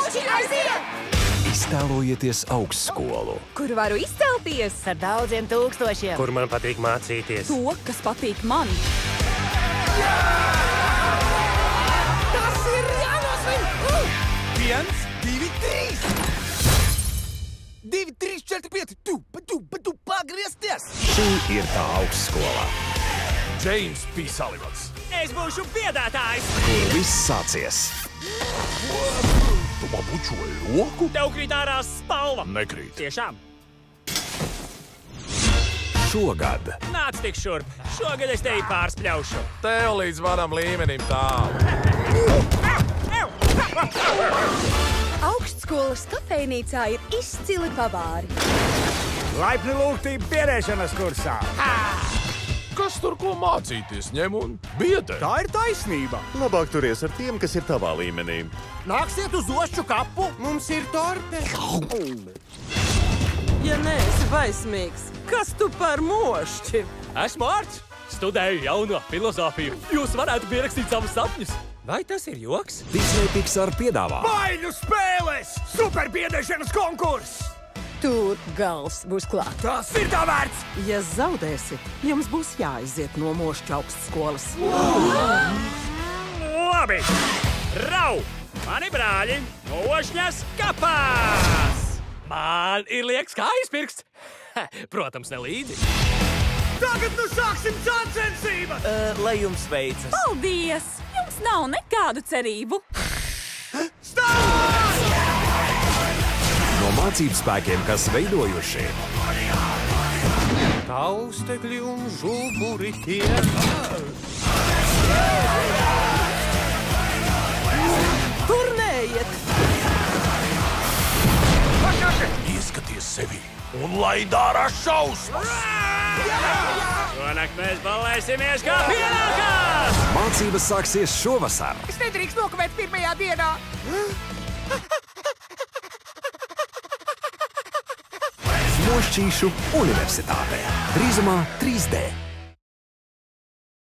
Moši, aiziet! Iztēlojieties augstskolu, Kur varu izcelties? Ar daudziem tūkstošiem. Kur man patīk mācīties. To, kas patīk man. Tas ir jānosvin! 1, 2, 3! 2, 3, 4, 5! Tu pagriezties! šī ir tā augstskola, Džeims P. Salivans. Es būšu biedētājs! kur viss sācies. Tu man bučoji roku? Tev krīt ārā spalva! Nekrīt. Tiešām! Šogad Nāc tik šurp! Šogad es tevi pārspļaušu! Tev līdz varam līmenim tālu. Augstskolas kafejnīcā ir izcili pavāri. Laipni lūgti biedēšanas kursā. Kas tur ko mācīties ņem un biedē? Tā ir taisnība. Labāk turies ar tiem, kas ir tavā līmenī. Nāksiet uz Ošķu kapu, mums ir torte. Ja neesi vaismīgs, kas tu par mošķi? Esmu Arts! Studēju jauno filozofiju. Jūs varētu pierakstīt savus sapņus. Vai tas ir joks? Disney Pixar piedāvā Baiļu spēles! Superbiedēšanas konkurss! Tur gals būs klāt. Tas ir tā vērts! Ja zaudēsi, jums būs jāiziet no mošķu augstskolas. Labi! Rau! Mani brāļi! Ošņas kapās! Man ir liekas kājas pirksts. Protams, ne līdzi. Tagad nu sāksim sacensības! Lai jums veicas. Paldies! Jums nav nekādu cerību. no mācību spēkiem, kas veidojuši Taustekļi un žulburi tie. Tur neiet! Ieskaties sevi un laid ārā šausmas! Šonakt mēs ballēsimies kā pienākās! mācības sāksies šovasar. Es nedrīkst nokavēt pirmajā dienā. Mošķīšu universitātē. Drīzumā 3D.